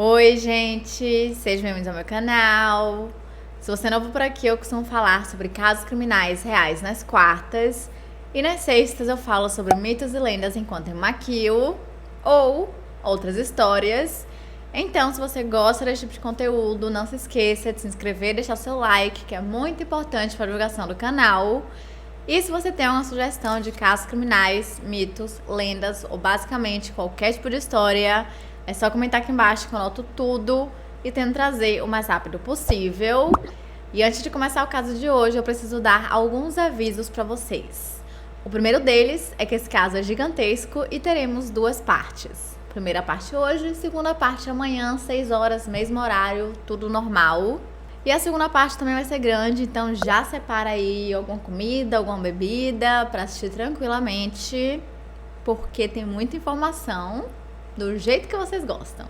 Oi, gente! Sejam bem-vindos ao meu canal. Se você é novo por aqui, eu costumo falar sobre casos criminais reais nas quartas. E nas sextas eu falo sobre mitos e lendas enquanto eu maquio ou outras histórias. Então, se você gosta desse tipo de conteúdo, não se esqueça de se inscrever e deixar seu like, que é muito importante para a divulgação do canal. E se você tem uma sugestão de casos criminais, mitos, lendas ou basicamente qualquer tipo de história, é só comentar aqui embaixo que eu anoto tudo e tento trazer o mais rápido possível. E antes de começar o caso de hoje, eu preciso dar alguns avisos para vocês. O primeiro deles é que esse caso é gigantesco e teremos duas partes. Primeira parte hoje, segunda parte amanhã, 6 horas, mesmo horário, tudo normal. E a segunda parte também vai ser grande, então já separa aí alguma comida, alguma bebida para assistir tranquilamente, porque tem muita informação do jeito que vocês gostam.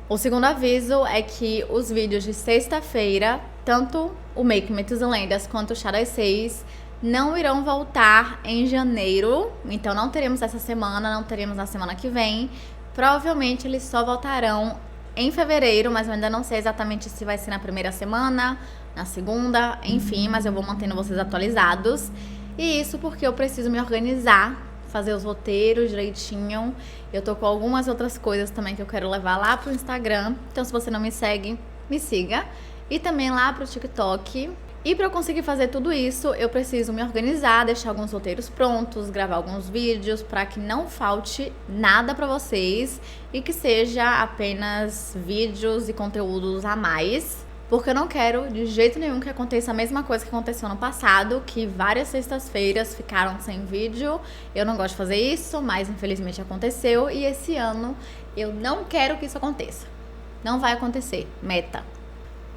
O segundo aviso é que os vídeos de sexta-feira, tanto o Make Mitos e Lendas quanto o Chá das 6, não irão voltar em janeiro, então não teremos essa semana, não teremos na semana que vem. Provavelmente eles só voltarão em fevereiro, mas eu ainda não sei exatamente se vai ser na primeira semana, na segunda, enfim, mas eu vou mantendo vocês atualizados. E isso porque eu preciso me organizar, fazer os roteiros direitinho. Eu tô com algumas outras coisas também que eu quero levar lá pro Instagram. Então, se você não me segue, me siga. E também lá pro TikTok. E para eu conseguir fazer tudo isso, eu preciso me organizar, deixar alguns roteiros prontos, gravar alguns vídeos para que não falte nada para vocês e que seja apenas vídeos e conteúdos a mais. Porque eu não quero de jeito nenhum que aconteça a mesma coisa que aconteceu no passado, que várias sextas-feiras ficaram sem vídeo. Eu não gosto de fazer isso, mas infelizmente aconteceu. E esse ano eu não quero que isso aconteça. Não vai acontecer. Meta.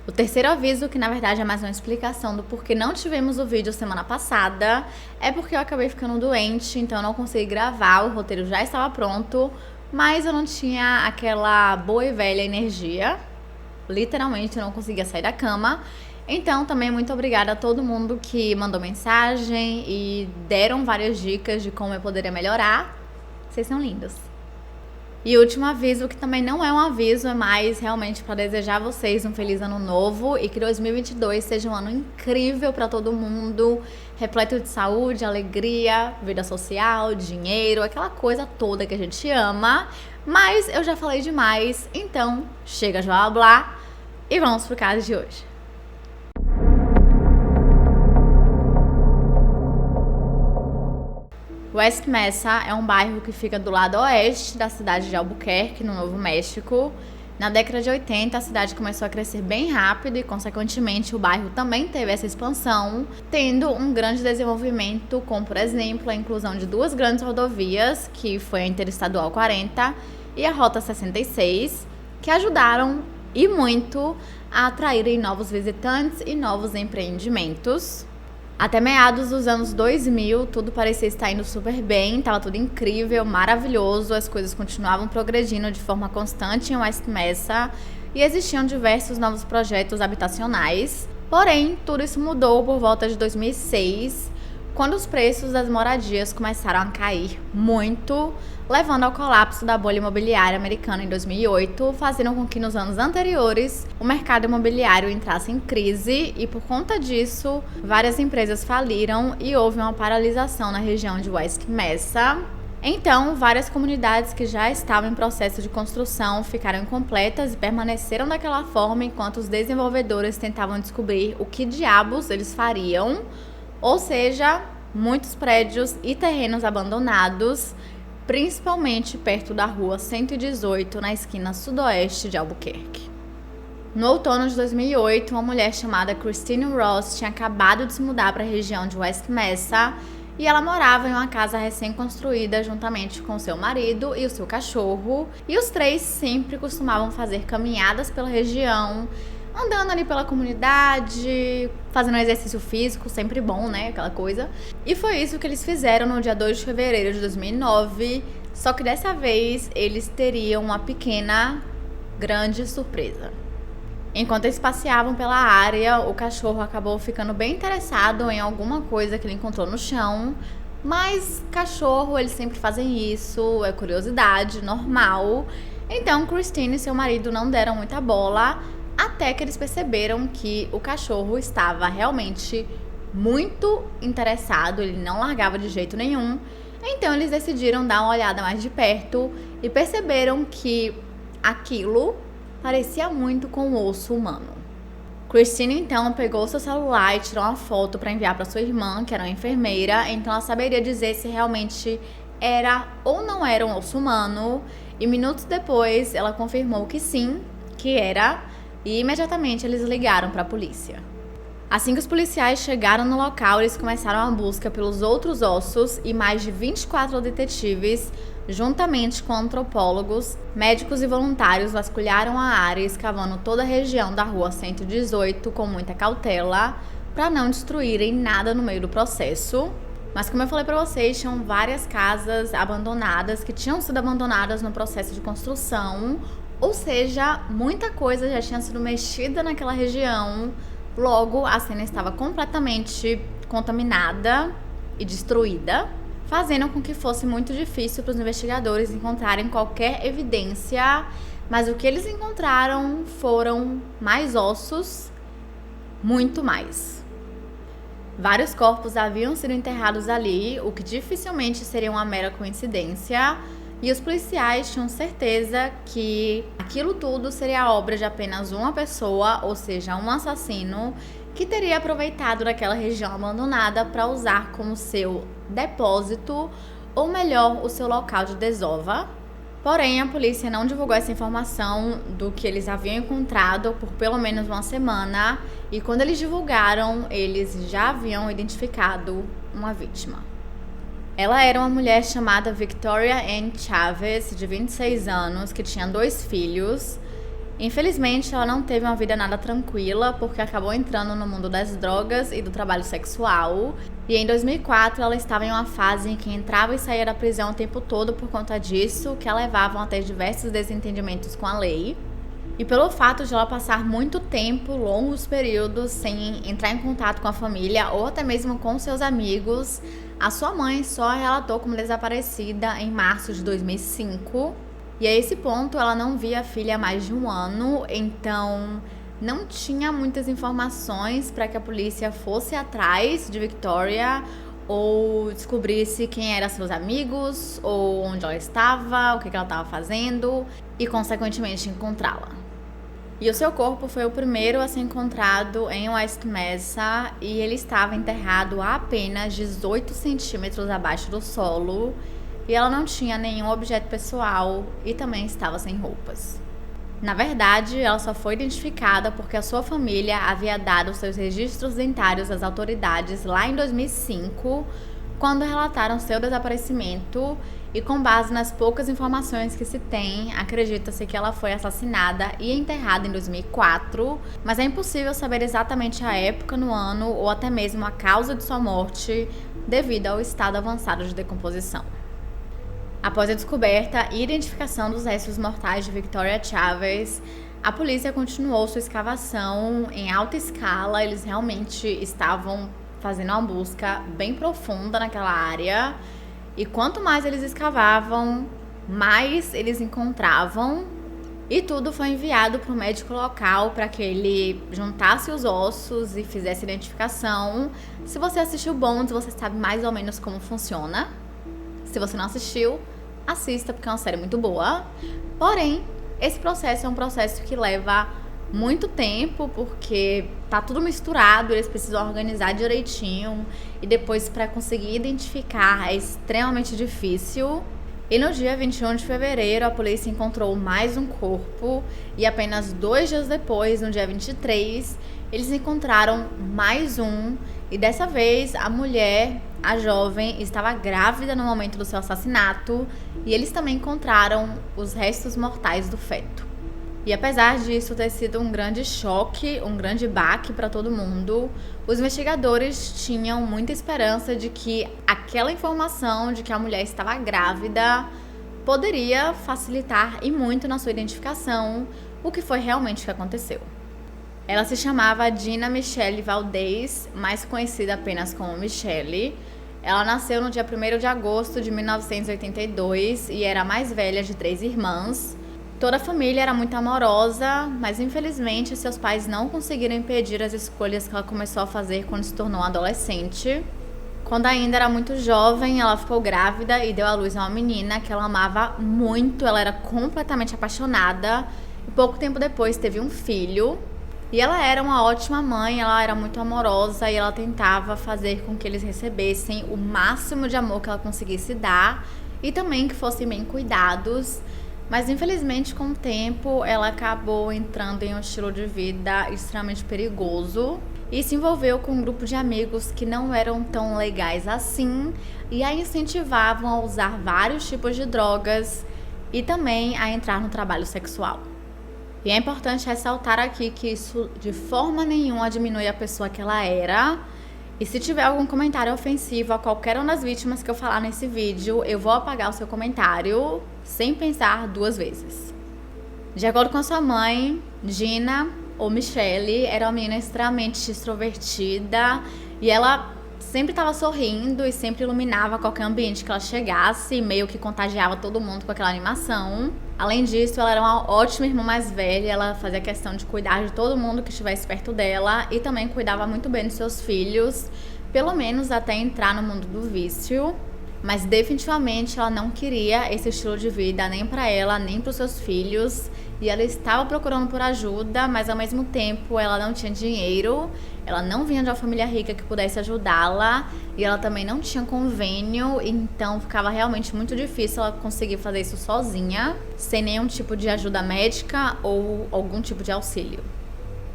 O terceiro aviso, que na verdade é mais uma explicação do porquê não tivemos o vídeo semana passada, é porque eu acabei ficando doente, então eu não consegui gravar, o roteiro já estava pronto, mas eu não tinha aquela boa e velha energia. Literalmente eu não conseguia sair da cama. Então também muito obrigada a todo mundo que mandou mensagem e deram várias dicas de como eu poderia melhorar. Vocês são lindos. E último aviso, que também não é um aviso, é mais realmente para desejar a vocês um feliz ano novo e que 2022 seja um ano incrível para todo mundo, repleto de saúde, alegria, vida social, dinheiro, aquela coisa toda que a gente ama. Mas eu já falei demais, então chega de blá blá blá e vamos pro caso de hoje. West Mesa é um bairro que fica do lado oeste da cidade de Albuquerque, no Novo México. Na década de 80, a cidade começou a crescer bem rápido e, consequentemente, o bairro também teve essa expansão, tendo um grande desenvolvimento, como, por exemplo, a inclusão de duas grandes rodovias, que foi a Interestadual 40 e a Rota 66, que ajudaram e muito a atraírem novos visitantes e novos empreendimentos. Até meados dos anos 2000, tudo parecia estar indo super bem, estava tudo incrível, maravilhoso, as coisas continuavam progredindo de forma constante em West Mesa e existiam diversos novos projetos habitacionais. Porém, tudo isso mudou por volta de 2006, quando os preços das moradias começaram a cair muito, levando ao colapso da bolha imobiliária americana em 2008, fazendo com que nos anos anteriores o mercado imobiliário entrasse em crise e, por conta disso, várias empresas faliram e houve uma paralisação na região de West Mesa. Então, várias comunidades que já estavam em processo de construção ficaram incompletas e permaneceram daquela forma enquanto os desenvolvedores tentavam descobrir o que diabos eles fariam, ou seja, muitos prédios e terrenos abandonados, principalmente perto da rua 118, na esquina sudoeste de Albuquerque. No outono de 2008, uma mulher chamada Christine Ross tinha acabado de se mudar para a região de West Mesa e ela morava em uma casa recém-construída juntamente com seu marido e o seu cachorro, e os três sempre costumavam fazer caminhadas pela região, andando ali pela comunidade, fazendo exercício físico, sempre bom, né, aquela coisa. E foi isso que eles fizeram no dia 2 de fevereiro de 2009, só que dessa vez eles teriam uma pequena, grande surpresa. Enquanto eles passeavam pela área, o cachorro acabou ficando bem interessado em alguma coisa que ele encontrou no chão, mas cachorro, eles sempre fazem isso, é curiosidade, normal. Então, Christine e seu marido não deram muita bola, até que eles perceberam que o cachorro estava realmente muito interessado, ele não largava de jeito nenhum. Então, eles decidiram dar uma olhada mais de perto e perceberam que aquilo parecia muito com o osso humano. Christine então pegou seu celular e tirou uma foto para enviar para sua irmã, que era uma enfermeira, então ela saberia dizer se realmente era ou não era um osso humano. E minutos depois ela confirmou que sim, que era, e imediatamente eles ligaram para a polícia. Assim que os policiais chegaram no local, eles começaram a busca pelos outros ossos e mais de 24 detetives, juntamente com antropólogos, médicos e voluntários, vasculharam a área, escavando toda a região da rua 118 com muita cautela, para não destruírem nada no meio do processo. Mas como eu falei para vocês, tinham várias casas abandonadas que tinham sido abandonadas no processo de construção, ou seja, muita coisa já tinha sido mexida naquela região. Logo, a cena estava completamente contaminada e destruída, fazendo com que fosse muito difícil para os investigadores encontrarem qualquer evidência. Mas o que eles encontraram foram mais ossos, muito mais. Vários corpos haviam sido enterrados ali, o que dificilmente seria uma mera coincidência, e os policiais tinham certeza que aquilo tudo seria obra de apenas uma pessoa, ou seja, um assassino, que teria aproveitado daquela região abandonada para usar como seu depósito, ou melhor, o seu local de desova. Porém, a polícia não divulgou essa informação do que eles haviam encontrado por pelo menos uma semana, e quando eles divulgaram, eles já haviam identificado uma vítima. Ela era uma mulher chamada Victoria Ann Chavez, de 26 anos, que tinha 2 filhos. Infelizmente, ela não teve uma vida nada tranquila, porque acabou entrando no mundo das drogas e do trabalho sexual. E em 2004, ela estava em uma fase em que entrava e saía da prisão o tempo todo por conta disso, que a levavam a ter diversos desentendimentos com a lei. E pelo fato de ela passar muito tempo, longos períodos, sem entrar em contato com a família ou até mesmo com seus amigos, a sua mãe só a relatou como desaparecida em março de 2005. E a esse ponto ela não via a filha há mais de um ano, então não tinha muitas informações para que a polícia fosse atrás de Victoria ou descobrisse quem eram seus amigos, ou onde ela estava, o que ela estava fazendo e, consequentemente, encontrá-la. E o seu corpo foi o primeiro a ser encontrado em West Mesa e ele estava enterrado a apenas 18 centímetros abaixo do solo e ela não tinha nenhum objeto pessoal e também estava sem roupas. Na verdade, ela só foi identificada porque a sua família havia dado seus registros dentários às autoridades lá em 2005, quando relataram seu desaparecimento, e com base nas poucas informações que se tem, acredita-se que ela foi assassinada e enterrada em 2004, mas é impossível saber exatamente a época no ano ou até mesmo a causa de sua morte devido ao estado avançado de decomposição. Após a descoberta e identificação dos restos mortais de Victoria Chavez, a polícia continuou sua escavação em alta escala. Eles realmente estavam fazendo uma busca bem profunda naquela área. E quanto mais eles escavavam, mais eles encontravam. E tudo foi enviado para o médico local para que ele juntasse os ossos e fizesse identificação. Se você assistiu Bones, você sabe mais ou menos como funciona. Se você não assistiu, assista, porque é uma série muito boa. Porém, esse processo é um processo que leva muito tempo, porque tá tudo misturado, eles precisam organizar direitinho, e depois para conseguir identificar é extremamente difícil. E no dia 21 de fevereiro, a polícia encontrou mais um corpo, e apenas 2 dias depois, no dia 23, eles encontraram mais um, e dessa vez a mulher, a jovem, estava grávida no momento do seu assassinato, e eles também encontraram os restos mortais do feto. E apesar disso ter sido um grande choque, um grande baque para todo mundo, os investigadores tinham muita esperança de que aquela informação de que a mulher estava grávida poderia facilitar e muito na sua identificação, o que foi realmente o que aconteceu. Ela se chamava Dina Michelle Valdez, mais conhecida apenas como Michelle. Ela nasceu no dia 1º de agosto de 1982 e era a mais velha de 3 irmãs. Toda a família era muito amorosa, mas infelizmente seus pais não conseguiram impedir as escolhas que ela começou a fazer quando se tornou adolescente. Quando ainda era muito jovem, ela ficou grávida e deu à luz a uma menina que ela amava muito, ela era completamente apaixonada. E pouco tempo depois teve um filho. E ela era uma ótima mãe, ela era muito amorosa e ela tentava fazer com que eles recebessem o máximo de amor que ela conseguisse dar e também que fossem bem cuidados. Mas infelizmente com o tempo ela acabou entrando em um estilo de vida extremamente perigoso e se envolveu com um grupo de amigos que não eram tão legais assim e a incentivavam a usar vários tipos de drogas e também a entrar no trabalho sexual. E é importante ressaltar aqui que isso de forma nenhuma diminui a pessoa que ela era. E se tiver algum comentário ofensivo a qualquer uma das vítimas que eu falar nesse vídeo, eu vou apagar o seu comentário sem pensar duas vezes. De acordo com sua mãe, Gina, ou Michelle, era uma menina extremamente extrovertida e ela sempre estava sorrindo e sempre iluminava qualquer ambiente que ela chegasse e meio que contagiava todo mundo com aquela animação. Além disso, ela era uma ótima irmã mais velha, ela fazia questão de cuidar de todo mundo que estivesse perto dela e também cuidava muito bem dos seus filhos, pelo menos até entrar no mundo do vício. Mas definitivamente ela não queria esse estilo de vida nem para ela, nem para os seus filhos. E ela estava procurando por ajuda, mas ao mesmo tempo ela não tinha dinheiro. Ela não vinha de uma família rica que pudesse ajudá-la. E ela também não tinha convênio, então ficava realmente muito difícil ela conseguir fazer isso sozinha, sem nenhum tipo de ajuda médica ou algum tipo de auxílio.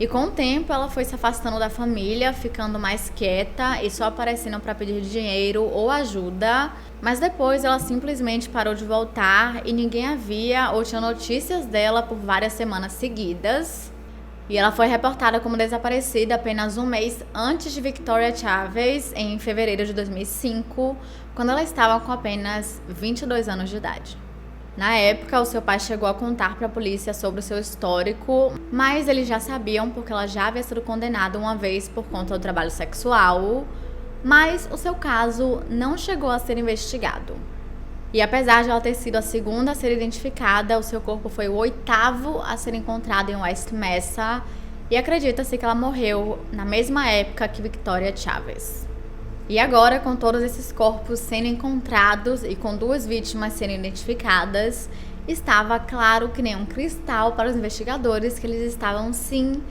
E com o tempo ela foi se afastando da família, ficando mais quieta e só aparecendo para pedir dinheiro ou ajuda. Mas depois ela simplesmente parou de voltar e ninguém a via ou tinha notícias dela por várias semanas seguidas. E ela foi reportada como desaparecida apenas um mês antes de Victoria Chavez, em fevereiro de 2005, quando ela estava com apenas 22 anos de idade. Na época, o seu pai chegou a contar para a polícia sobre o seu histórico, mas eles já sabiam porque ela já havia sido condenada uma vez por conta do trabalho sexual, mas o seu caso não chegou a ser investigado. E apesar de ela ter sido a segunda a ser identificada, o seu corpo foi o 8º a ser encontrado em West Mesa e acredita-se que ela morreu na mesma época que Victoria Chavez. E agora, com todos esses corpos sendo encontrados e com 2 vítimas sendo identificadas, estava claro que nem um cristal para os investigadores que eles estavam sim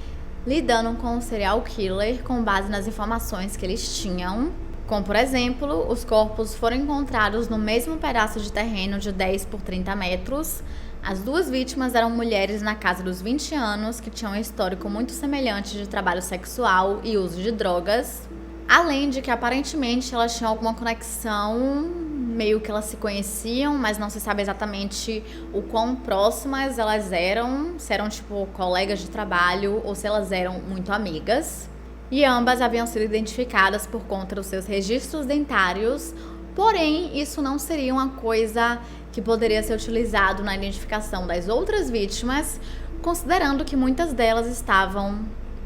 lidando com um serial killer com base nas informações que eles tinham. Como, por exemplo, os corpos foram encontrados no mesmo pedaço de terreno de 10 por 30 metros. As 2 vítimas eram mulheres na casa dos 20 anos que tinham um histórico muito semelhante de trabalho sexual e uso de drogas. Além de que aparentemente elas tinham alguma conexão, meio que elas se conheciam, mas não se sabe exatamente o quão próximas elas eram, se eram tipo colegas de trabalho ou se elas eram muito amigas. E ambas haviam sido identificadas por conta dos seus registros dentários, porém isso não seria uma coisa que poderia ser utilizado na identificação das outras vítimas, considerando que muitas delas estavam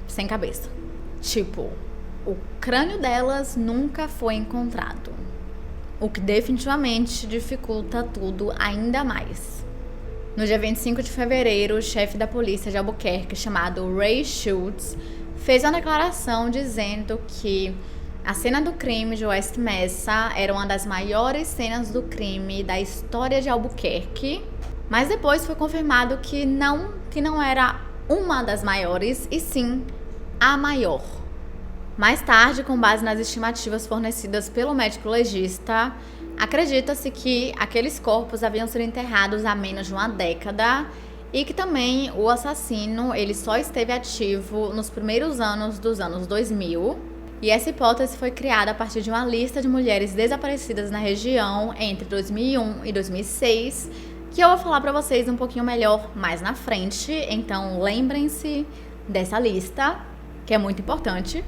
sem cabeça. Tipo, o crânio delas nunca foi encontrado, o que definitivamente dificulta tudo ainda mais. No dia 25 de fevereiro, o chefe da polícia de Albuquerque, chamado Ray Schultz, fez uma declaração dizendo que a cena do crime de West Mesa era uma das maiores cenas do crime da história de Albuquerque, mas depois foi confirmado que não era uma das maiores, e sim a maior. Mais tarde, com base nas estimativas fornecidas pelo médico legista, acredita-se que aqueles corpos haviam sido enterrados há menos de uma década e que também o assassino ele só esteve ativo nos primeiros anos dos anos 2000. E essa hipótese foi criada a partir de uma lista de mulheres desaparecidas na região entre 2001 e 2006, que eu vou falar para vocês um pouquinho melhor mais na frente, então lembrem-se dessa lista, que é muito importante.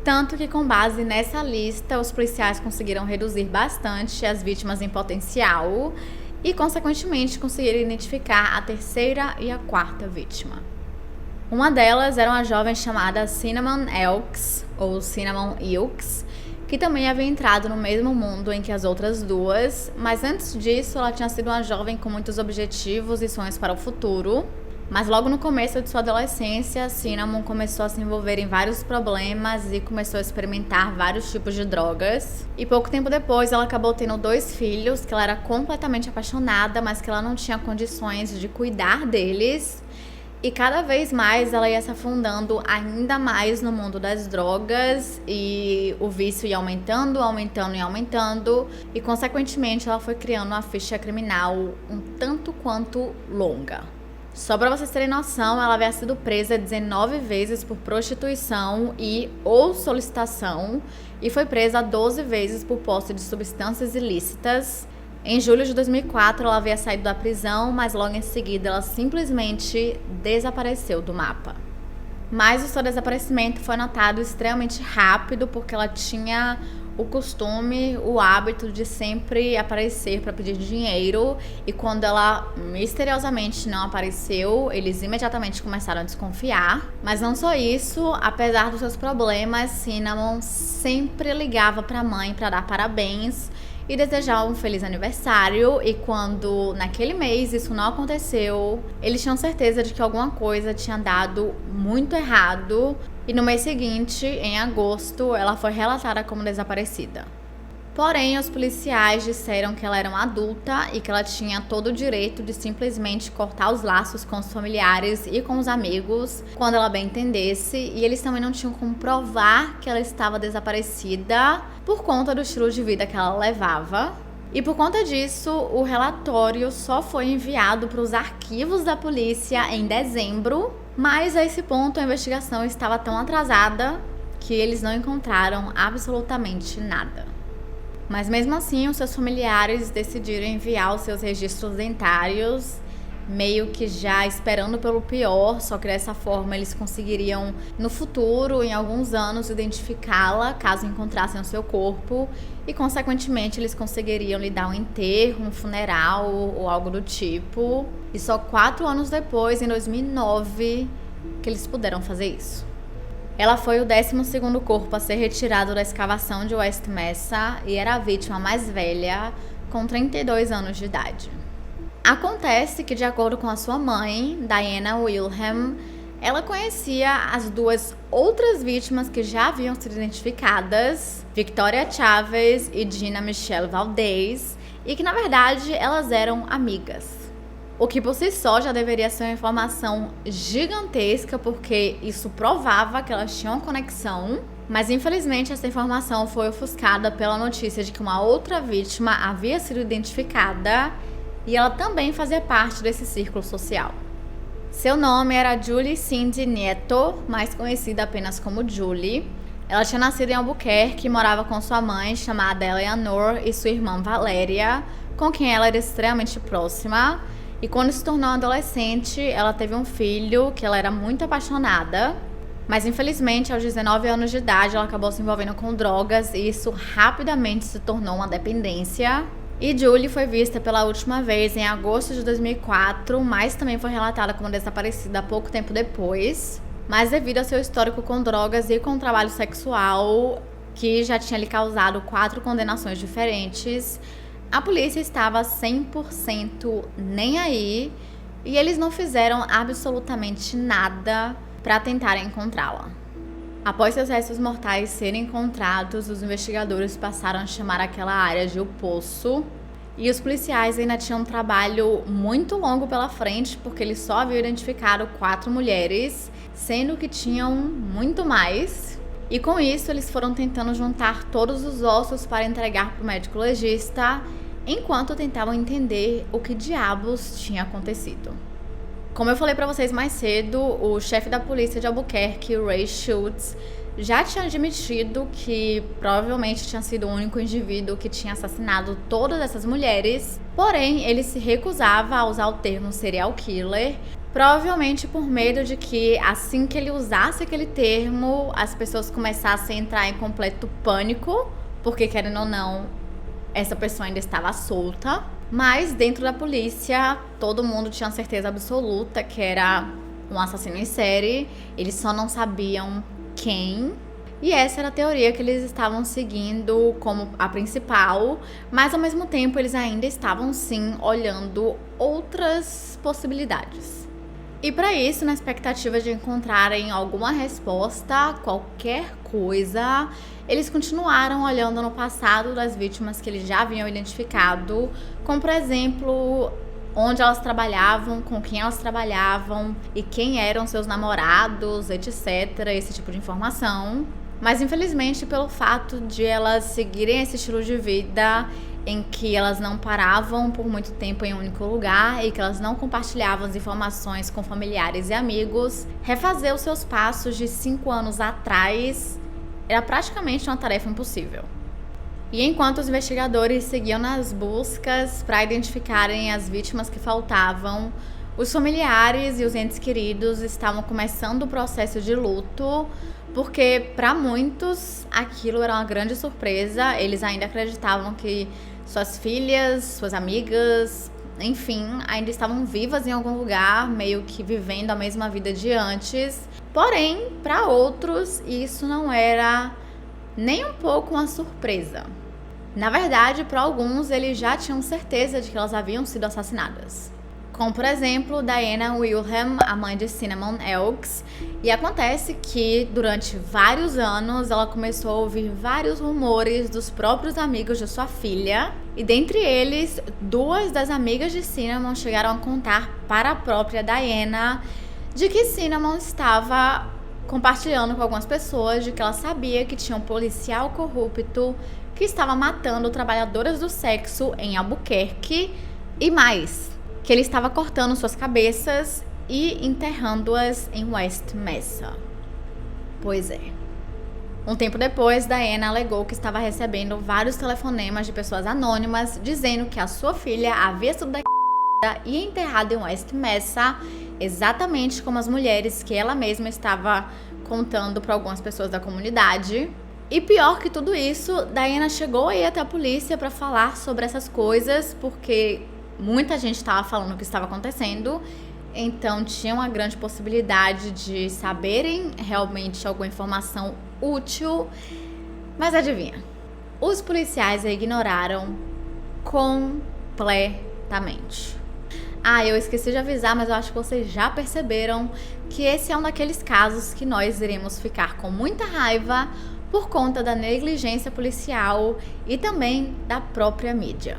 Tanto que, com base nessa lista, os policiais conseguiram reduzir bastante as vítimas em potencial e, consequentemente, conseguiram identificar a 3ª e a 4ª vítima. Uma delas era uma jovem chamada Cinnamon Elks, ou Cinnamon Ilks, que que também havia entrado no mesmo mundo em que as outras duas, mas antes disso ela tinha sido uma jovem com muitos objetivos e sonhos para o futuro. Mas logo no começo de sua adolescência, Cinnamon começou a se envolver em vários problemas e começou a experimentar vários tipos de drogas. E pouco tempo depois ela acabou tendo 2 filhos que ela era completamente apaixonada, mas que ela não tinha condições de cuidar deles. E cada vez mais ela ia se afundando ainda mais no mundo das drogas e o vício ia aumentando, aumentando e aumentando. E consequentemente ela foi criando uma ficha criminal um tanto quanto longa. Só pra vocês terem noção, ela havia sido presa 19 vezes por prostituição e ou solicitação e foi presa 12 vezes por posse de substâncias ilícitas. Em julho de 2004, ela havia saído da prisão, mas logo em seguida ela simplesmente desapareceu do mapa. Mas o seu desaparecimento foi notado extremamente rápido porque ela tinha o costume, o hábito de sempre aparecer para pedir dinheiro, e quando ela misteriosamente não apareceu, eles imediatamente começaram a desconfiar. Mas não só isso, apesar dos seus problemas, Cinnamon sempre ligava para a mãe para dar parabéns e desejar um feliz aniversário, e quando naquele mês isso não aconteceu, eles tinham certeza de que alguma coisa tinha dado muito errado, e no mês seguinte, em agosto, ela foi relatada como desaparecida. Porém, os policiais disseram que ela era uma adulta e que ela tinha todo o direito de simplesmente cortar os laços com os familiares e com os amigos quando ela bem entendesse, e eles também não tinham como provar que ela estava desaparecida por conta do estilo de vida que ela levava. E por conta disso, o relatório só foi enviado para os arquivos da polícia em dezembro, mas a esse ponto a investigação estava tão atrasada que eles não encontraram absolutamente nada. Mas mesmo assim, os seus familiares decidiram enviar os seus registros dentários, meio que já esperando pelo pior, só que dessa forma eles conseguiriam, no futuro, em alguns anos, identificá-la caso encontrassem o seu corpo, e consequentemente eles conseguiriam lhe dar um enterro, um funeral ou algo do tipo. E só 4 anos depois, em 2009, que eles puderam fazer isso. Ela foi o 12º corpo a ser retirado da escavação de West Mesa e era a vítima mais velha, com 32 anos de idade. Acontece que, de acordo com a sua mãe, Diana Wilhelm, ela conhecia as 2 outras vítimas que já haviam sido identificadas, Victoria Chavez e Gina Michelle Valdez, e que, na verdade, elas eram amigas. O que por si só já deveria ser uma informação gigantesca, porque isso provava que elas tinham conexão, mas infelizmente essa informação foi ofuscada pela notícia de que uma outra vítima havia sido identificada e ela também fazia parte desse círculo social. Seu nome era Julie Cindy Nieto, mais conhecida apenas como Julie. Ela tinha nascido em Albuquerque e morava com sua mãe, chamada Eleanor, e sua irmã Valéria, com quem ela era extremamente próxima. E quando se tornou adolescente, ela teve um filho que ela era muito apaixonada, mas infelizmente aos 19 anos de idade ela acabou se envolvendo com drogas e isso rapidamente se tornou uma dependência. E Julie foi vista pela última vez em agosto de 2004, mas também foi relatada como desaparecida pouco tempo depois. Mas devido ao seu histórico com drogas e com trabalho sexual, que já tinha lhe causado 4 condenações diferentes, a polícia estava 100% nem aí e eles não fizeram absolutamente nada para tentar encontrá-la. Após seus restos mortais serem encontrados, os investigadores passaram a chamar aquela área de O Poço, e os policiais ainda tinham um trabalho muito longo pela frente, porque eles só haviam identificado 4 mulheres, sendo que tinham muito mais. E com isso, eles foram tentando juntar todos os ossos para entregar para o médico legista, enquanto tentavam entender o que diabos tinha acontecido. Como eu falei para vocês mais cedo, o chefe da polícia de Albuquerque, Ray Schultz, já tinha admitido que provavelmente tinha sido o único indivíduo que tinha assassinado todas essas mulheres, porém ele se recusava a usar o termo serial killer, provavelmente por medo de que assim que ele usasse aquele termo, as pessoas começassem a entrar em completo pânico, porque querendo ou não, essa pessoa ainda estava solta. Mas dentro da polícia, todo mundo tinha certeza absoluta que era um assassino em série. Eles só não sabiam quem. E essa era a teoria que eles estavam seguindo como a principal, mas ao mesmo tempo eles ainda estavam sim olhando outras possibilidades. E para isso, na expectativa de encontrarem alguma resposta, qualquer coisa, eles continuaram olhando no passado das vítimas que eles já haviam identificado, como por exemplo, onde elas trabalhavam, com quem elas trabalhavam e quem eram seus namorados, etc, esse tipo de informação. Mas infelizmente, pelo fato de elas seguirem esse estilo de vida em que elas não paravam por muito tempo em um único lugar e que elas não compartilhavam as informações com familiares e amigos, refazer os seus passos de 5 anos atrás era praticamente uma tarefa impossível. E enquanto os investigadores seguiam nas buscas para identificarem as vítimas que faltavam, os familiares e os entes queridos estavam começando o processo de luto, porque para muitos aquilo era uma grande surpresa. Eles ainda acreditavam que suas filhas, suas amigas, enfim, ainda estavam vivas em algum lugar, meio que vivendo a mesma vida de antes. Porém, para outros, isso não era nem um pouco uma surpresa. Na verdade, para alguns, eles já tinham certeza de que elas haviam sido assassinadas. Como, por exemplo, Diana Wilhelm, a mãe de Cinnamon Elks. E acontece que, durante vários anos, ela começou a ouvir vários rumores dos próprios amigos de sua filha. E dentre eles, 2 das amigas de Cinnamon chegaram a contar para a própria Diana de que Cinnamon estava compartilhando com algumas pessoas de que ela sabia que tinha um policial corrupto que estava matando trabalhadoras do sexo em Albuquerque e mais, que ele estava cortando suas cabeças e enterrando-as em West Mesa. Pois é. Um tempo depois, Diana alegou que estava recebendo vários telefonemas de pessoas anônimas dizendo que a sua filha havia sido e enterrada em West Mesa, exatamente como as mulheres que ela mesma estava contando para algumas pessoas da comunidade. E pior que tudo isso, Diana chegou aí até a polícia para falar sobre essas coisas, porque muita gente estava falando o que estava acontecendo, então tinha uma grande possibilidade de saberem realmente alguma informação útil. Mas adivinha, os policiais a ignoraram completamente. Eu esqueci de avisar, mas eu acho que vocês já perceberam que esse é um daqueles casos que nós iremos ficar com muita raiva por conta da negligência policial e também da própria mídia.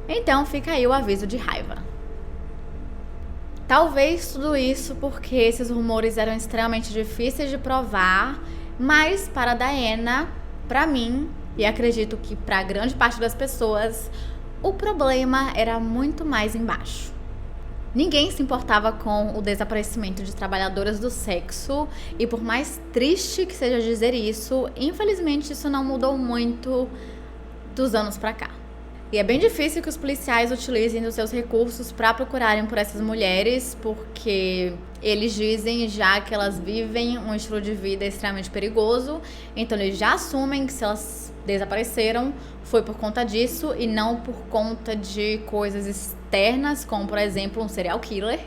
Então fica aí o aviso de raiva. Talvez tudo isso porque esses rumores eram extremamente difíceis de provar, mas para Diana, para mim, e acredito que para grande parte das pessoas, o problema era muito mais embaixo. Ninguém se importava com o desaparecimento de trabalhadoras do sexo e, por mais triste que seja dizer isso, infelizmente isso não mudou muito dos anos pra cá. E é bem difícil que os policiais utilizem os seus recursos para procurarem por essas mulheres, porque eles dizem já que elas vivem um estilo de vida extremamente perigoso, então eles já assumem que se elas desapareceram foi por conta disso e não por conta de coisas externas, como por exemplo um serial killer.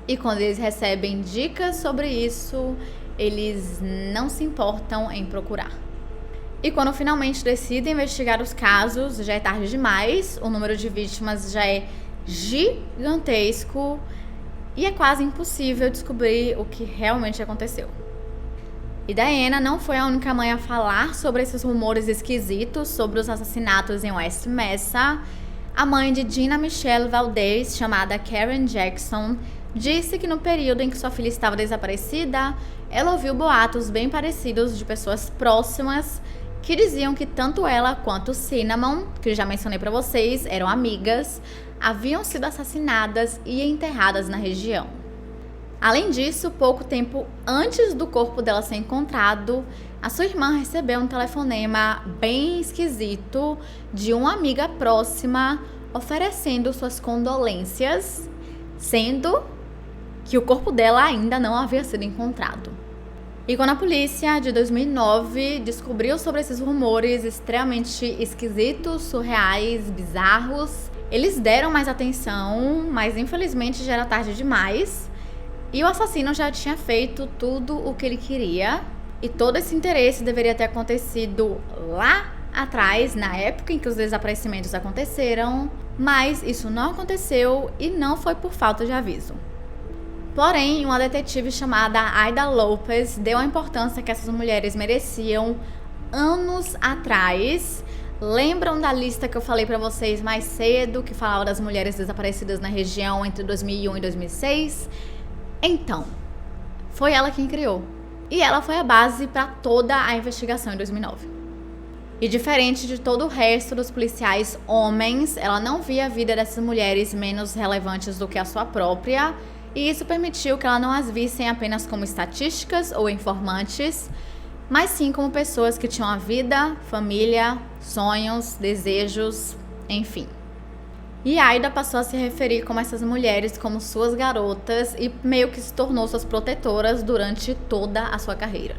E quando eles recebem dicas sobre isso, eles não se importam em procurar. E quando finalmente decidem investigar os casos, já é tarde demais, o número de vítimas já é gigantesco e é quase impossível descobrir o que realmente aconteceu. E Diana não foi a única mãe a falar sobre esses rumores esquisitos sobre os assassinatos em West Mesa. A mãe de Gina Michelle Valdez, chamada Karen Jackson, disse que no período em que sua filha estava desaparecida, ela ouviu boatos bem parecidos de pessoas próximas que diziam que tanto ela quanto Cinnamon, que eu já mencionei pra vocês, eram amigas, haviam sido assassinadas e enterradas na região. Além disso, pouco tempo antes do corpo dela ser encontrado, a sua irmã recebeu um telefonema bem esquisito de uma amiga próxima oferecendo suas condolências, sendo que o corpo dela ainda não havia sido encontrado. E quando a polícia, de 2009, descobriu sobre esses rumores extremamente esquisitos, surreais, bizarros, eles deram mais atenção, mas infelizmente já era tarde demais. E o assassino já tinha feito tudo o que ele queria. E todo esse interesse deveria ter acontecido lá atrás, na época em que os desaparecimentos aconteceram, mas isso não aconteceu e não foi por falta de aviso. Porém, uma detetive chamada Ida Lopez deu a importância que essas mulheres mereciam anos atrás. Lembram da lista que eu falei pra vocês mais cedo, que falava das mulheres desaparecidas na região entre 2001 e 2006? Então, foi ela quem criou. E ela foi a base para toda a investigação em 2009. E diferente de todo o resto dos policiais homens, ela não via a vida dessas mulheres menos relevantes do que a sua própria, e isso permitiu que ela não as vissem apenas como estatísticas ou informantes, mas sim como pessoas que tinham a vida, família, sonhos, desejos, enfim. E Ida passou a se referir como essas mulheres como suas garotas e meio que se tornou suas protetoras durante toda a sua carreira.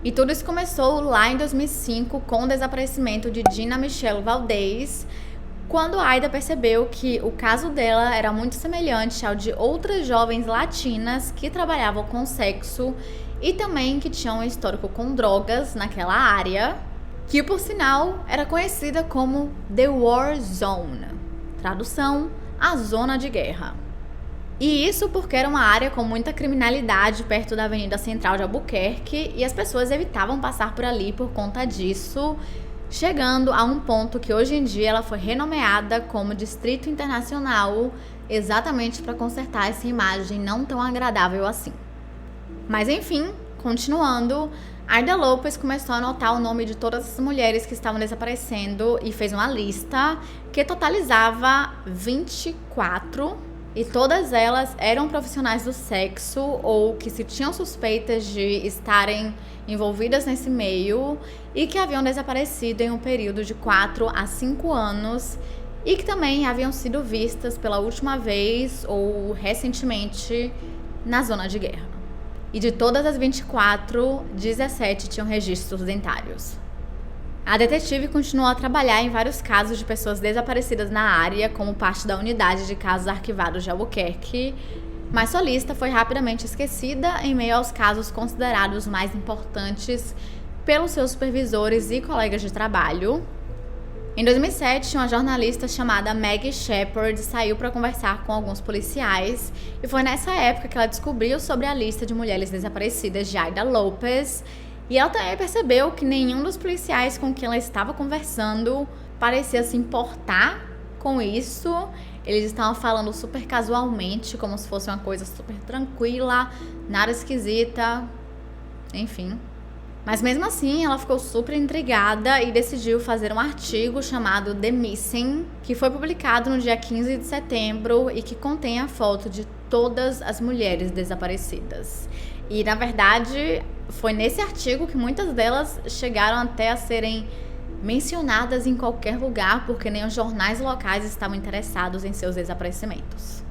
E tudo isso começou lá em 2005 com o desaparecimento de Gina Michelle Valdez, quando Ida percebeu que o caso dela era muito semelhante ao de outras jovens latinas que trabalhavam com sexo e também que tinham um histórico com drogas naquela área, que por sinal era conhecida como The War Zone. Tradução, a zona de guerra. E isso porque era uma área com muita criminalidade perto da Avenida Central de Albuquerque e as pessoas evitavam passar por ali por conta disso, chegando a um ponto que hoje em dia ela foi renomeada como Distrito Internacional, exatamente para consertar essa imagem não tão agradável assim. Mas enfim, continuando, Ida Lopez começou a anotar o nome de todas as mulheres que estavam desaparecendo e fez uma lista que totalizava 24, e todas elas eram profissionais do sexo ou que se tinham suspeitas de estarem envolvidas nesse meio e que haviam desaparecido em um período de 4 a 5 anos e que também haviam sido vistas pela última vez ou recentemente na zona de guerra. E de todas as 24, 17 tinham registros dentários. A detetive continuou a trabalhar em vários casos de pessoas desaparecidas na área, como parte da unidade de casos arquivados de Albuquerque, mas sua lista foi rapidamente esquecida em meio aos casos considerados mais importantes pelos seus supervisores e colegas de trabalho. Em 2007, uma jornalista chamada Maggie Shepard saiu para conversar com alguns policiais e foi nessa época que ela descobriu sobre a lista de mulheres desaparecidas de Ida Lopez, e ela também percebeu que nenhum dos policiais com quem ela estava conversando parecia se importar com isso. Eles estavam falando super casualmente, como se fosse uma coisa super tranquila, nada esquisita, enfim. Mas mesmo assim, ela ficou super intrigada e decidiu fazer um artigo chamado The Missing, que foi publicado no dia 15 de setembro e que contém a foto de todas as mulheres desaparecidas. E, na verdade, foi nesse artigo que muitas delas chegaram até a serem mencionadas em qualquer lugar, porque nem os jornais locais estavam interessados em seus desaparecimentos.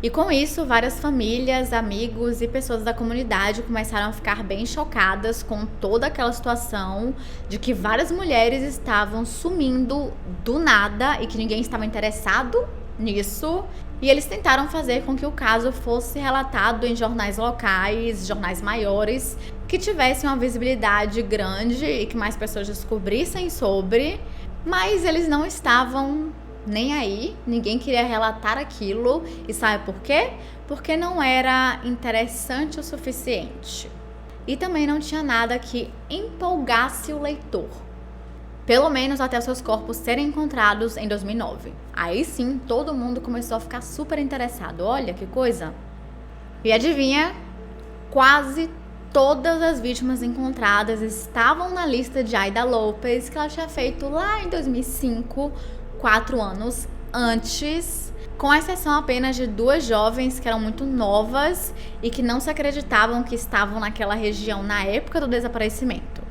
E com isso, várias famílias, amigos e pessoas da comunidade começaram a ficar bem chocadas com toda aquela situação de que várias mulheres estavam sumindo do nada e que ninguém estava interessado nisso. E eles tentaram fazer com que o caso fosse relatado em jornais locais, jornais maiores, que tivessem uma visibilidade grande e que mais pessoas descobrissem sobre, mas eles não estavam nem aí, ninguém queria relatar aquilo. E sabe por quê? Porque não era interessante o suficiente. E também não tinha nada que empolgasse o leitor. Pelo menos até seus corpos serem encontrados em 2009. Aí sim, todo mundo começou a ficar super interessado. Olha que coisa! E adivinha? Quase todas as vítimas encontradas estavam na lista de Ida Lopez, que ela tinha feito lá em 2005, 4 anos antes, com exceção apenas de 2 jovens que eram muito novas e que não se acreditavam que estavam naquela região na época do desaparecimento.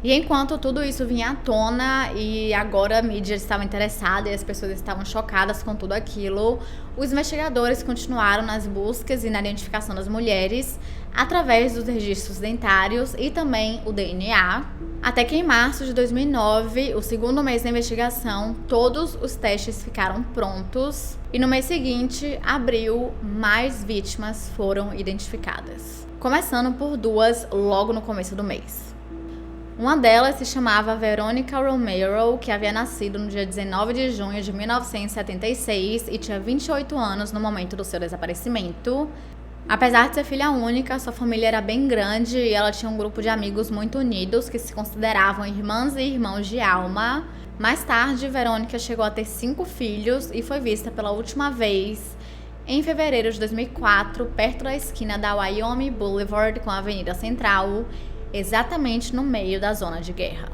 E enquanto tudo isso vinha à tona e agora a mídia estava interessada e as pessoas estavam chocadas com tudo aquilo, os investigadores continuaram nas buscas e na identificação das mulheres através dos registros dentários e também o DNA, até que em março de 2009, o segundo mês da investigação, todos os testes ficaram prontos e no mês seguinte, abril, mais vítimas foram identificadas. começando por duas logo no começo do mês. Uma delas se chamava Veronica Romero, que havia nascido no dia 19 de junho de 1976 e tinha 28 anos no momento do seu desaparecimento. Apesar de ser filha única, sua família era bem grande e ela tinha um grupo de amigos muito unidos que se consideravam irmãs e irmãos de alma. Mais tarde, Verônica chegou a ter 5 filhos e foi vista pela última vez em fevereiro de 2004, perto da esquina da Wyoming Boulevard com a Avenida Central, exatamente no meio da zona de guerra.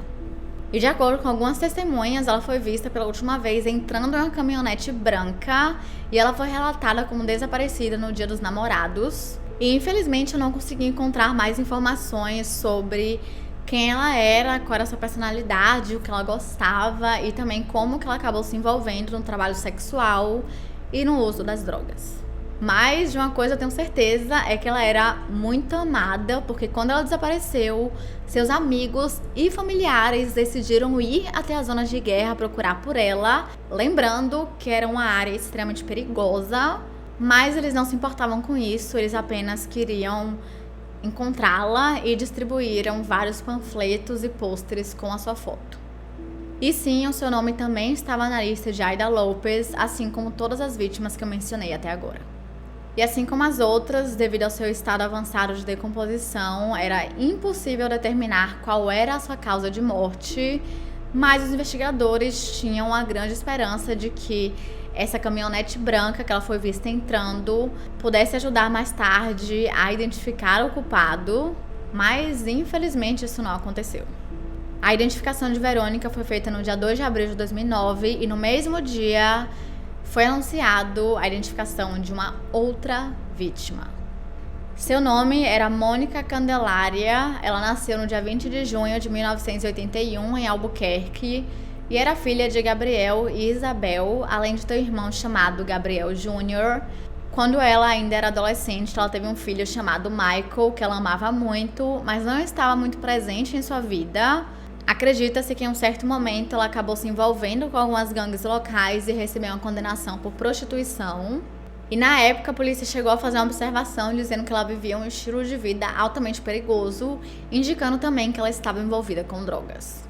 E de acordo com algumas testemunhas, ela foi vista pela última vez entrando em uma caminhonete branca e ela foi relatada como desaparecida no Dia dos Namorados. E infelizmente eu não consegui encontrar mais informações sobre quem ela era, qual era a sua personalidade, o que ela gostava e também como que ela acabou se envolvendo no trabalho sexual e no uso das drogas. Mas de uma coisa eu tenho certeza, é que ela era muito amada, porque quando ela desapareceu, seus amigos e familiares decidiram ir até a zona de guerra procurar por ela, lembrando que era uma área extremamente perigosa, mas eles não se importavam com isso, eles apenas queriam encontrá-la e distribuíram vários panfletos e pôsteres com a sua foto. E sim, o seu nome também estava na lista de Ida Lopes, assim como todas as vítimas que eu mencionei até agora. E assim como as outras, devido ao seu estado avançado de decomposição, era impossível determinar qual era a sua causa de morte, mas os investigadores tinham a grande esperança de que essa caminhonete branca que ela foi vista entrando pudesse ajudar mais tarde a identificar o culpado, mas infelizmente isso não aconteceu. A identificação de Verônica foi feita no dia 2 de abril de 2009 e no mesmo dia foi anunciado a identificação de uma outra vítima. Seu nome era Mônica Candelaria, ela nasceu no dia 20 de junho de 1981 em Albuquerque e era filha de Gabriel e Isabel, além de ter um irmão chamado Gabriel Jr. Quando ela ainda era adolescente, ela teve um filho chamado Michael, que ela amava muito, mas não estava muito presente em sua vida. Acredita-se que em um certo momento ela acabou se envolvendo com algumas gangues locais e recebeu uma condenação por prostituição. E na época a polícia chegou a fazer uma observação dizendo que ela vivia um estilo de vida altamente perigoso, indicando também que ela estava envolvida com drogas.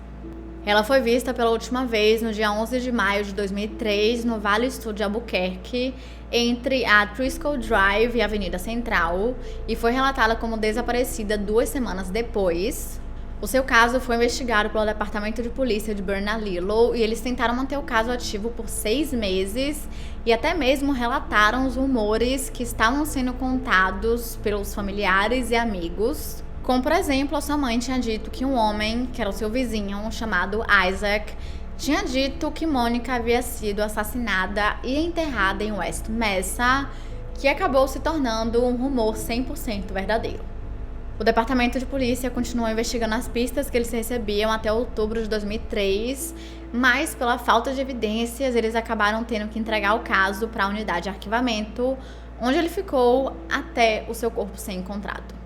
Ela foi vista pela última vez no dia 11 de maio de 2003 no Vale Sul de Albuquerque, entre a Triscoe Drive e a Avenida Central, e foi relatada como desaparecida 2 semanas depois. O seu caso foi investigado pelo Departamento de Polícia de Bernalillo e eles tentaram manter o caso ativo por 6 meses e até mesmo relataram os rumores que estavam sendo contados pelos familiares e amigos. Como, por exemplo, a sua mãe tinha dito que um homem, que era o seu vizinho, chamado Isaac, tinha dito que Mônica havia sido assassinada e enterrada em West Mesa, que acabou se tornando um rumor 100% verdadeiro. O Departamento de Polícia continuou investigando as pistas que eles recebiam até outubro de 2003, mas pela falta de evidências, eles acabaram tendo que entregar o caso para a unidade de arquivamento, onde ele ficou até o seu corpo ser encontrado.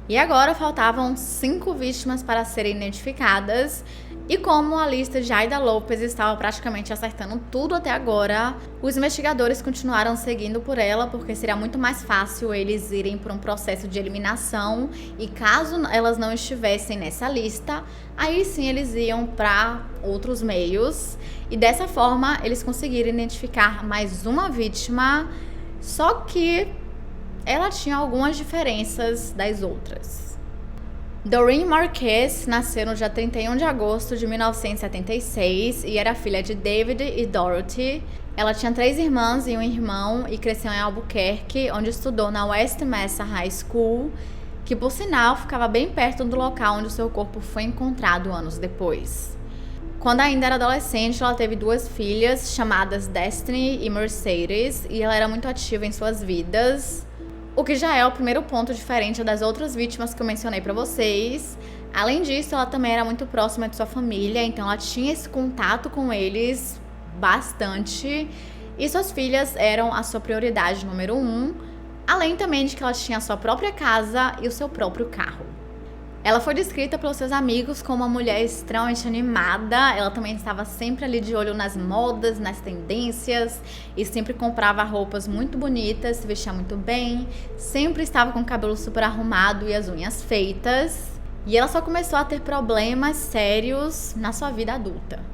E agora faltavam 5 vítimas para serem identificadas, e como a lista de Ida Lopes estava praticamente acertando tudo até agora, os investigadores continuaram seguindo por ela, porque seria muito mais fácil eles irem por um processo de eliminação, e caso elas não estivessem nessa lista, aí sim eles iam para outros meios, e dessa forma eles conseguiram identificar mais uma vítima, só que ela tinha algumas diferenças das outras. Doreen Marquez nasceu no dia 31 de agosto de 1976 e era filha de David e Dorothy. Ela tinha 3 irmãs e um irmão e cresceu em Albuquerque, onde estudou na West Mesa High School, que por sinal ficava bem perto do local onde o seu corpo foi encontrado anos depois. Quando ainda era adolescente, ela teve 2 filhas chamadas Destiny e Mercedes e ela era muito ativa em suas vidas. O que já é o primeiro ponto diferente das outras vítimas que eu mencionei pra vocês. Além disso, ela também era muito próxima de sua família, então ela tinha esse contato com eles bastante. E suas filhas eram a sua prioridade número 1, além também de que ela tinha a sua própria casa e o seu próprio carro. Ela foi descrita pelos seus amigos como uma mulher extremamente animada. Ela também estava sempre ali de olho nas modas, nas tendências, e sempre comprava roupas muito bonitas, se vestia muito bem, sempre estava com o cabelo super arrumado e as unhas feitas. E ela só começou a ter problemas sérios na sua vida adulta.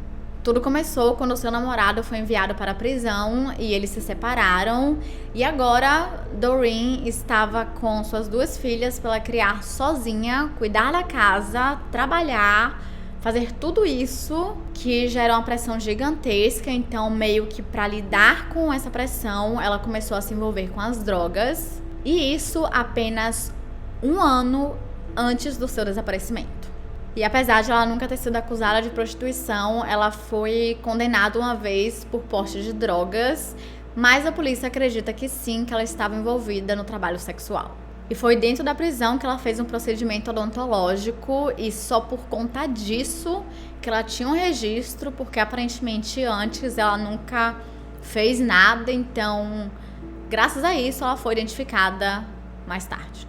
Tudo começou quando o seu namorado foi enviado para a prisão e eles se separaram. E agora, Doreen estava com suas 2 filhas para ela criar sozinha, cuidar da casa, trabalhar, fazer tudo isso, que gera uma pressão gigantesca. Então, meio que para lidar com essa pressão, ela começou a se envolver com as drogas. E isso apenas 1 ano antes do seu desaparecimento. E apesar de ela nunca ter sido acusada de prostituição, ela foi condenada uma vez por porte de drogas, mas a polícia acredita que sim, que ela estava envolvida no trabalho sexual. E foi dentro da prisão que ela fez um procedimento odontológico, e só por conta disso que ela tinha um registro, porque aparentemente antes ela nunca fez nada, então graças a isso ela foi identificada mais tarde.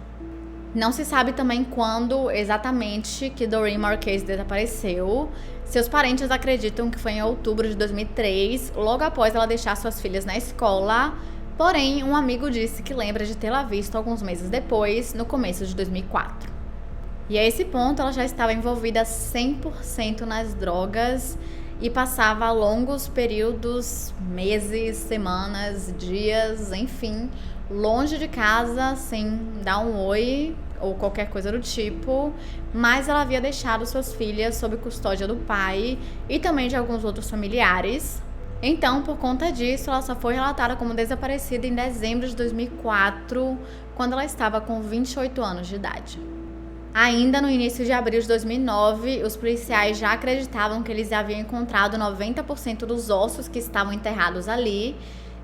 Não se sabe também quando exatamente que Doreen Marquez desapareceu. Seus parentes acreditam que foi em outubro de 2003, logo após ela deixar suas filhas na escola. Porém, um amigo disse que lembra de tê-la visto alguns meses depois, no começo de 2004. E a esse ponto ela já estava envolvida 100% nas drogas e passava longos períodos, meses, semanas, dias, enfim, longe de casa, sem dar um oi ou qualquer coisa do tipo, mas ela havia deixado suas filhas sob custódia do pai e também de alguns outros familiares. Então, por conta disso, ela só foi relatada como desaparecida em dezembro de 2004, quando ela estava com 28 anos de idade. Ainda no início de abril de 2009, os policiais já acreditavam que eles haviam encontrado 90% dos ossos que estavam enterrados ali,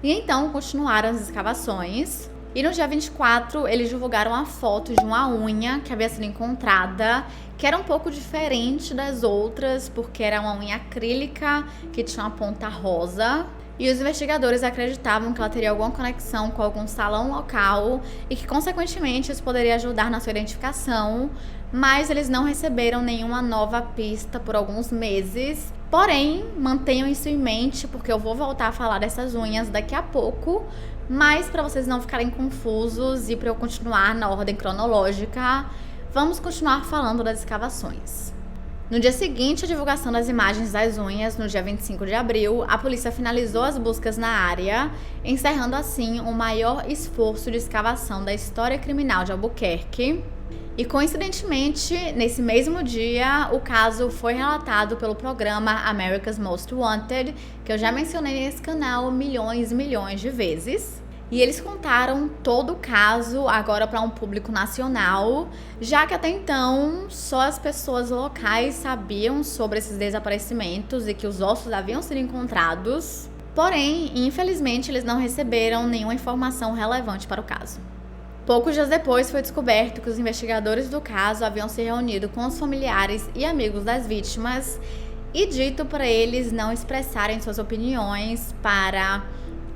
e então continuaram as escavações. E no dia 24, eles divulgaram a foto de uma unha que havia sido encontrada, que era um pouco diferente das outras, porque era uma unha acrílica que tinha uma ponta rosa. E os investigadores acreditavam que ela teria alguma conexão com algum salão local e que, consequentemente, isso poderia ajudar na sua identificação, mas eles não receberam nenhuma nova pista por alguns meses. Porém, mantenham isso em mente, porque eu vou voltar a falar dessas unhas daqui a pouco, mas para vocês não ficarem confusos e para eu continuar na ordem cronológica, vamos continuar falando das escavações. No dia seguinte à divulgação das imagens das unhas, no dia 25 de abril, a polícia finalizou as buscas na área, encerrando assim o maior esforço de escavação da história criminal de Albuquerque. E coincidentemente, nesse mesmo dia, o caso foi relatado pelo programa America's Most Wanted, que eu já mencionei nesse canal milhões e milhões de vezes. E eles contaram todo o caso agora para um público nacional, já que até então só as pessoas locais sabiam sobre esses desaparecimentos e que os ossos haviam sido encontrados. Porém, infelizmente, eles não receberam nenhuma informação relevante para o caso. Poucos dias depois foi descoberto que os investigadores do caso haviam se reunido com os familiares e amigos das vítimas e dito para eles não expressarem suas opiniões para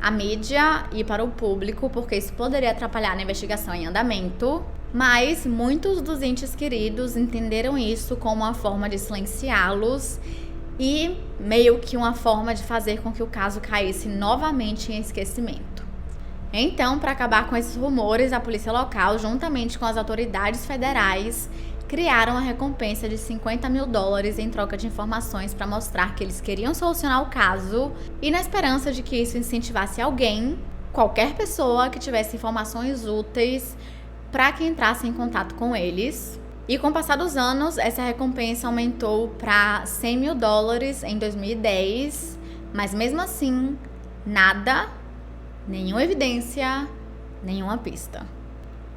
a mídia e para o público, porque isso poderia atrapalhar na investigação em andamento. Mas muitos dos entes queridos entenderam isso como uma forma de silenciá-los e meio que uma forma de fazer com que o caso caísse novamente em esquecimento. Então, para acabar com esses rumores, a polícia local, juntamente com as autoridades federais, criaram uma recompensa de $50 mil em troca de informações para mostrar que eles queriam solucionar o caso e na esperança de que isso incentivasse alguém, qualquer pessoa que tivesse informações úteis, para que entrasse em contato com eles. E com o passar dos anos, essa recompensa aumentou para $100 mil em 2010, mas mesmo assim, nada, nenhuma evidência, nenhuma pista.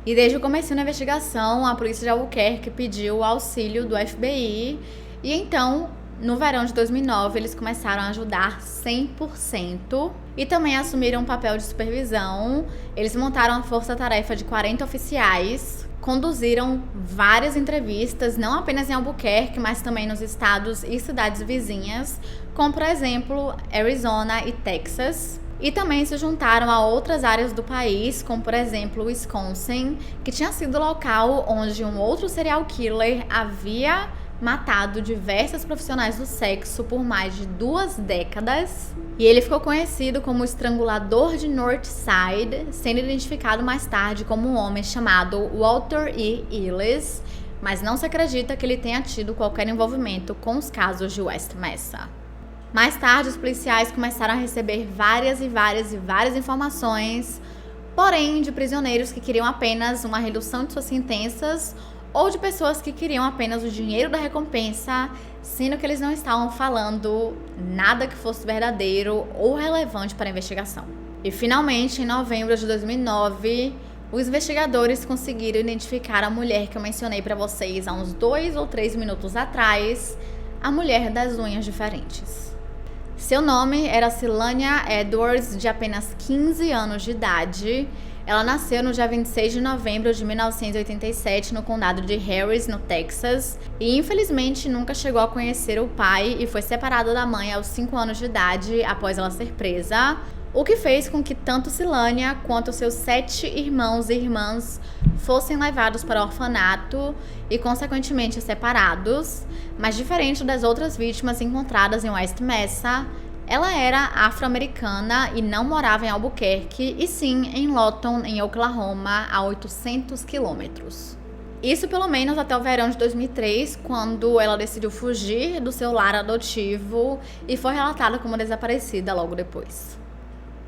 E desde o começo da investigação, a polícia de Albuquerque pediu o auxílio do FBI e então, no verão de 2009, eles começaram a ajudar 100% e também assumiram um papel de supervisão. Eles montaram uma força-tarefa de 40 oficiais, conduziram várias entrevistas, não apenas em Albuquerque, mas também nos estados e cidades vizinhas, como por exemplo, Arizona e Texas. E também se juntaram a outras áreas do país, como por exemplo o Wisconsin, que tinha sido o local onde um outro serial killer havia matado diversos profissionais do sexo por mais de 2 décadas. E ele ficou conhecido como o estrangulador de Northside, sendo identificado mais tarde como um homem chamado Walter E. Ellis, mas não se acredita que ele tenha tido qualquer envolvimento com os casos de West Mesa. Mais tarde, os policiais começaram a receber várias informações, porém de prisioneiros que queriam apenas uma redução de suas sentenças ou de pessoas que queriam apenas o dinheiro da recompensa, sendo que eles não estavam falando nada que fosse verdadeiro ou relevante para a investigação. E finalmente, em novembro de 2009, os investigadores conseguiram identificar a mulher que eu mencionei para vocês há uns 2 ou 3 minutos atrás, a mulher das unhas diferentes. Seu nome era Cylania Edwards, de apenas 15 anos de idade. Ela nasceu no dia 26 de novembro de 1987 no condado de Harris, no Texas, e infelizmente nunca chegou a conhecer o pai e foi separada da mãe aos 5 anos de idade após ela ser presa, o que fez com que tanto Cylania quanto seus 7 irmãos e irmãs fossem levados para o orfanato e consequentemente separados, mas diferente das outras vítimas encontradas em West Mesa, ela era afro-americana e não morava em Albuquerque, e sim em Lawton, em Oklahoma, a 800 quilômetros. Isso pelo menos até o verão de 2003, quando ela decidiu fugir do seu lar adotivo e foi relatada como desaparecida logo depois.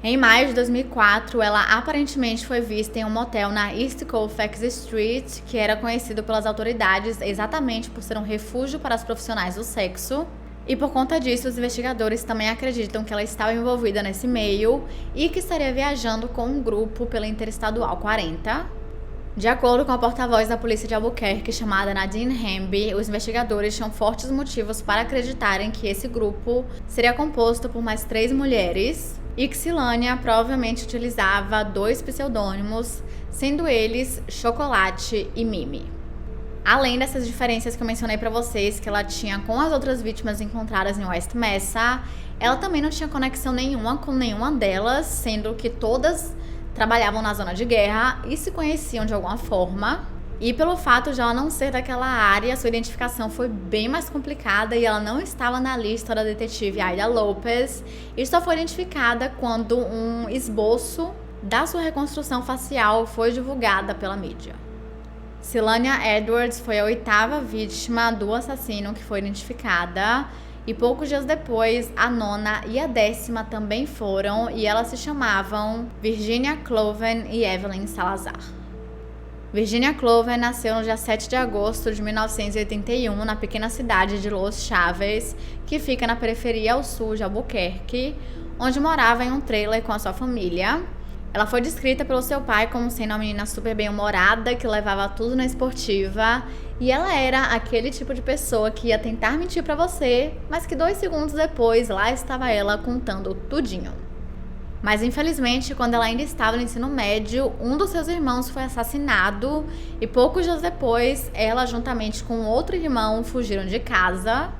Em maio de 2004, ela aparentemente foi vista em um motel na East Colfax Street, que era conhecido pelas autoridades exatamente por ser um refúgio para os profissionais do sexo. E por conta disso, os investigadores também acreditam que ela estava envolvida nesse meio e que estaria viajando com um grupo pela Interestadual 40. De acordo com a porta-voz da polícia de Albuquerque, chamada Nadine Hamby, os investigadores tinham fortes motivos para acreditarem que esse grupo seria composto por mais 3 mulheres e que Cylania provavelmente utilizava 2 pseudônimos, sendo eles Chocolate e Mimi. Além dessas diferenças que eu mencionei pra vocês, que ela tinha com as outras vítimas encontradas em West Mesa, ela também não tinha conexão nenhuma com nenhuma delas, sendo que todas trabalhavam na zona de guerra e se conheciam de alguma forma. E pelo fato de ela não ser daquela área, sua identificação foi bem mais complicada e ela não estava na lista da detetive Ida Lopez e só foi identificada quando um esboço da sua reconstrução facial foi divulgada pela mídia. Cylania Edwards foi a 8ª vítima do assassino que foi identificada e poucos dias depois a 9ª e a 10ª também foram, e elas se chamavam Virginia Cloven e Evelyn Salazar. Virginia Cloven nasceu no dia 7 de agosto de 1981 na pequena cidade de Los Chaves, que fica na periferia ao sul de Albuquerque, onde morava em um trailer com a sua família. Ela foi descrita pelo seu pai como sendo uma menina super bem-humorada, que levava tudo na esportiva, e ela era aquele tipo de pessoa que ia tentar mentir pra você, mas que 2 segundos depois lá estava ela contando tudinho. Mas infelizmente, quando ela ainda estava no ensino médio, um dos seus irmãos foi assassinado e poucos dias depois, ela juntamente com outro irmão fugiram de casa.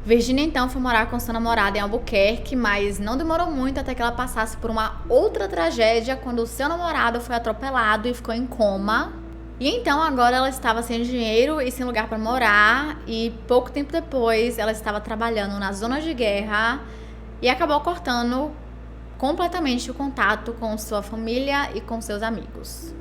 Virginia então foi morar com seu namorado em Albuquerque, mas não demorou muito até que ela passasse por uma outra tragédia quando o seu namorado foi atropelado e ficou em coma. E então agora ela estava sem dinheiro e sem lugar para morar, e pouco tempo depois ela estava trabalhando na zona de guerra e acabou cortando completamente o contato com sua família e com seus amigos.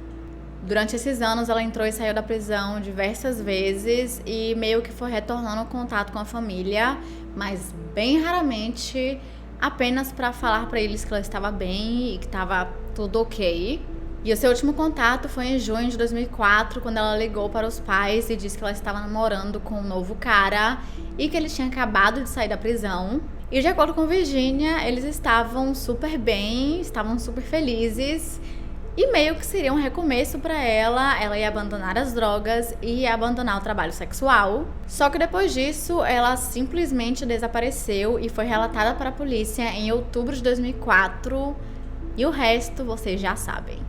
Durante esses anos, ela entrou e saiu da prisão diversas vezes e meio que foi retornando o contato com a família, mas bem raramente, apenas para falar para eles que ela estava bem e que estava tudo ok. E o seu último contato foi em junho de 2004, quando ela ligou para os pais e disse que ela estava namorando com um novo cara e que ele tinha acabado de sair da prisão. E de acordo com Virginia, eles estavam super bem, estavam super felizes. E meio que seria um recomeço para ela ia abandonar as drogas e ia abandonar o trabalho sexual. Só que depois disso, ela simplesmente desapareceu e foi relatada para a polícia em outubro de 2004. E o resto vocês já sabem.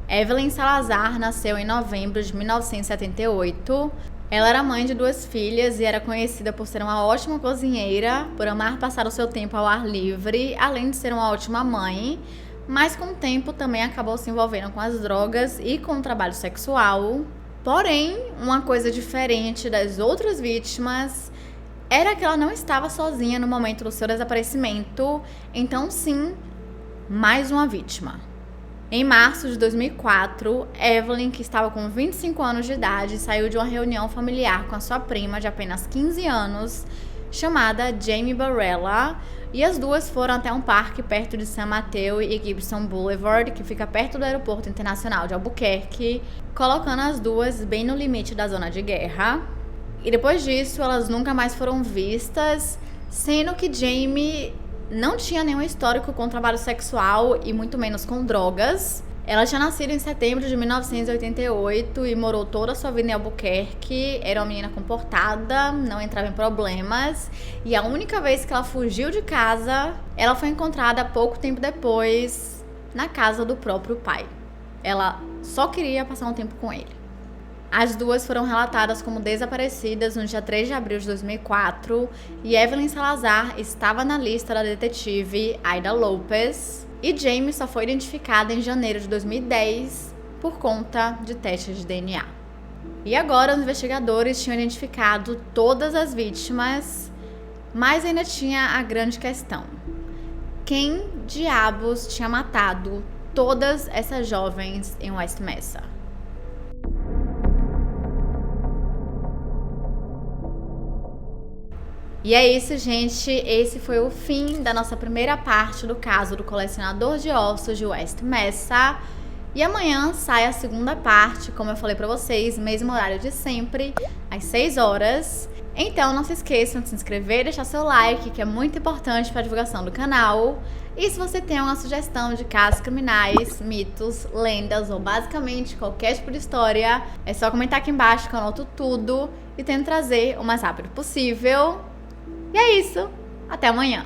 Evelyn Salazar nasceu em novembro de 1978. Ela era mãe de 2 filhas e era conhecida por ser uma ótima cozinheira, por amar passar o seu tempo ao ar livre, além de ser uma ótima mãe, mas com o tempo também acabou se envolvendo com as drogas e com o trabalho sexual. Porém, uma coisa diferente das outras vítimas era que ela não estava sozinha no momento do seu desaparecimento, então sim, mais uma vítima. Em março de 2004, Evelyn, que estava com 25 anos de idade, saiu de uma reunião familiar com a sua prima de apenas 15 anos, chamada Jamie Barella, e as duas foram até um parque perto de San Mateo e Gibson Boulevard, que fica perto do Aeroporto Internacional de Albuquerque, colocando as duas bem no limite da zona de guerra. E depois disso, elas nunca mais foram vistas, sendo que Jamie não tinha nenhum histórico com trabalho sexual e muito menos com drogas. Ela tinha nascido em setembro de 1988 e morou toda a sua vida em Albuquerque. Era uma menina comportada, não entrava em problemas. E a única vez que ela fugiu de casa, ela foi encontrada pouco tempo depois na casa do próprio pai. Ela só queria passar um tempo com ele. As duas foram relatadas como desaparecidas no dia 3 de abril de 2004 e Evelyn Salazar estava na lista da detetive Aida Lopes, e Jamie só foi identificada em janeiro de 2010 por conta de testes de DNA. E agora os investigadores tinham identificado todas as vítimas, mas ainda tinha a grande questão: quem diabos tinha matado todas essas jovens em West Mesa? E é isso, gente. Esse foi o fim da nossa primeira parte do caso do colecionador de ossos de West Mesa. E amanhã sai a segunda parte, como eu falei pra vocês, mesmo horário de sempre, às 6 horas. Então não se esqueçam de se inscrever e deixar seu like, que é muito importante para a divulgação do canal. E se você tem uma sugestão de casos criminais, mitos, lendas ou basicamente qualquer tipo de história, é só comentar aqui embaixo que eu anoto tudo e tento trazer o mais rápido possível. E é isso. Até amanhã.